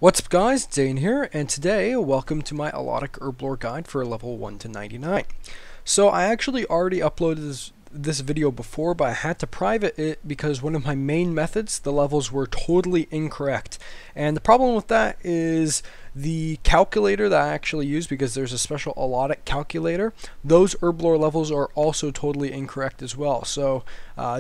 What's up guys, it's Ain here, and today welcome to my Alotic Herblore guide for level 1 to 99. So I actually already uploaded this video before, but I had to private it because one of my main methods, the levels were totally incorrect. And the problem with that is the calculator that I actually use, because there's a special Alotic calculator, those Herblore levels are also totally incorrect as well. So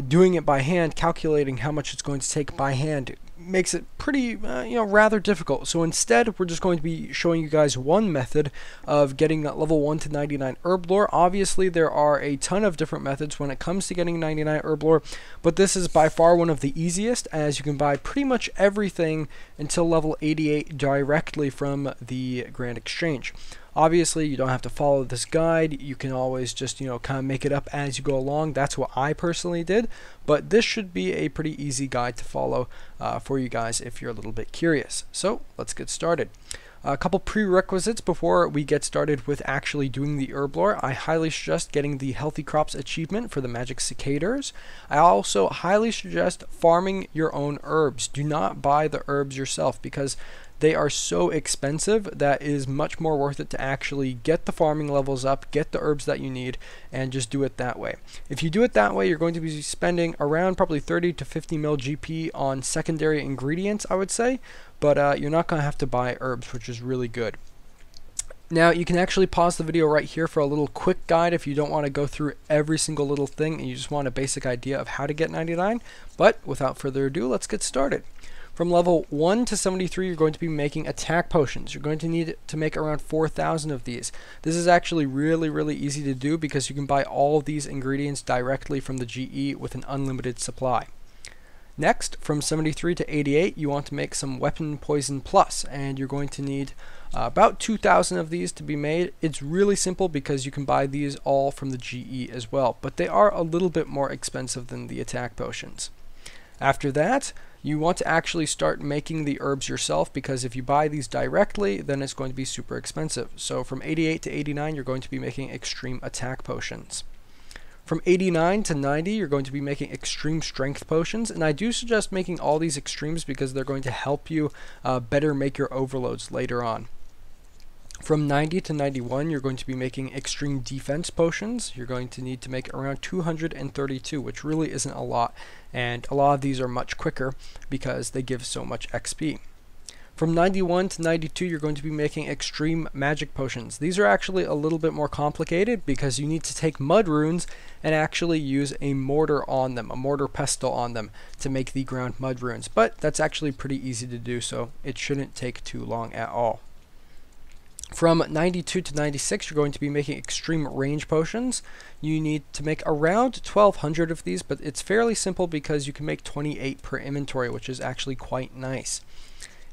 doing it by hand, calculating how much it's going to take by hand, makes it pretty rather difficult. So instead we're just going to be showing you guys one method of getting that level 1 to 99 Herblore. Obviously there are a ton of different methods when it comes to getting 99 Herblore, but this is by far one of the easiest, as you can buy pretty much everything until level 88 directly from the Grand Exchange. Obviously, you don't have to follow this guide. You can always just, kind of make it up as you go along. That's what I personally did. But this should be a pretty easy guide to follow for you guys if you're a little bit curious. So let's get started. A couple prerequisites before we get started with actually doing the Herblore. I highly suggest getting the Healthy Crops achievement for the Magic Cicadas. I also highly suggest farming your own herbs. Do not buy the herbs yourself, because they are so expensive that it is much more worth it to actually get the farming levels up, get the herbs that you need, and just do it that way. If you do it that way, you're going to be spending around probably 30 to 50 mil GP on secondary ingredients, I would say, but you're not going to have to buy herbs, which is really good. Now, you can actually pause the video right here for a little quick guide if you don't want to go through every single little thing and you just want a basic idea of how to get 99. But without further ado, let's get started. From level 1 to 73, you're going to be making attack potions. You're going to need to make around 4,000 of these. This is actually really easy to do because you can buy all of these ingredients directly from the GE with an unlimited supply. Next, from 73 to 88, you want to make some Weapon Poison Plus, and you're going to need about 2,000 of these to be made. It's really simple because you can buy these all from the GE as well, but they are a little bit more expensive than the attack potions. After that, you want to actually start making the herbs yourself, because if you buy these directly, then it's going to be super expensive. So from 88 to 89, you're going to be making extreme attack potions. From 89 to 90, you're going to be making extreme strength potions, and I do suggest making all these extremes because they're going to help you better make your overloads later on. From 90 to 91, you're going to be making extreme defense potions. You're going to need to make around 232, which really isn't a lot, and a lot of these are much quicker because they give so much XP. From 91 to 92, you're going to be making extreme magic potions. These are actually a little bit more complicated because you need to take mud runes and actually use a mortar on them, a mortar pestle on them, to make the ground mud runes. But that's actually pretty easy to do, so it shouldn't take too long at all. From 92 to 96, you're going to be making extreme range potions. You need to make around 1,200 of these, but it's fairly simple because you can make 28 per inventory, which is actually quite nice.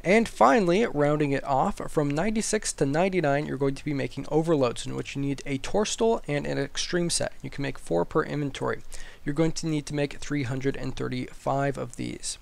And finally, rounding it off, from 96 to 99, you're going to be making overloads, in which you need a Torstol and an extreme set. You can make 4 per inventory. You're going to need to make 335 of these.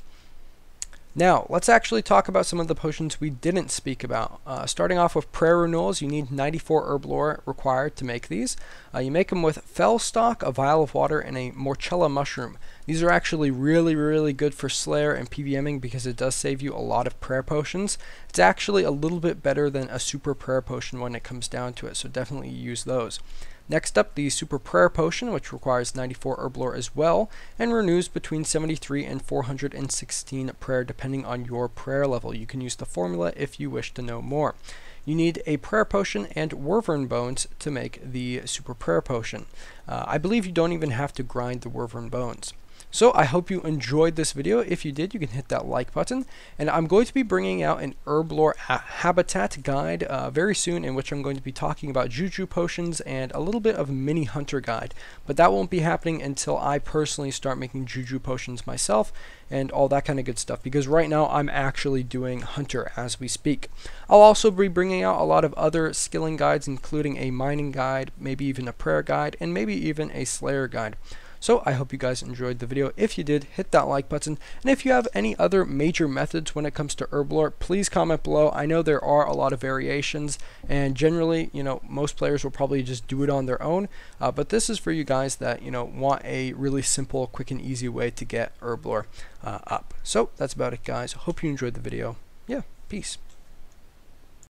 Now, let's actually talk about some of the potions we didn't speak about. Starting off with prayer renewals, you need 94 Herblore required to make these. You make them with Fellstock, a vial of water, and a Morchella mushroom. These are actually really good for Slayer and PVMing because it does save you a lot of prayer potions. It's actually a little bit better than a super prayer potion when it comes down to it, so definitely use those. Next up, the Super Prayer Potion, which requires 94 Herblore as well, and renews between 73 and 416 prayer depending on your prayer level. You can use the formula if you wish to know more. You need a Prayer Potion and Wyvern Bones to make the Super Prayer Potion. I believe you don't even have to grind the Wyvern Bones. So I hope you enjoyed this video. If you did, you can hit that like button. And I'm going to be bringing out an Herblore habitat guide very soon, in which I'm going to be talking about Juju potions and a little bit of mini hunter guide. But that won't be happening until I personally start making Juju potions myself and all that kind of good stuff, because right now I'm actually doing hunter as we speak. I'll also be bringing out a lot of other skilling guides, including a mining guide, maybe even a prayer guide, and maybe even a slayer guide. So I hope you guys enjoyed the video. If you did, hit that like button. And if you have any other major methods when it comes to Herblore, please comment below. I know there are a lot of variations, and generally, most players will probably just do it on their own. But this is for you guys that, want a really simple, quick, and easy way to get Herblore up. So that's about it, guys. Hope you enjoyed the video. Yeah, peace.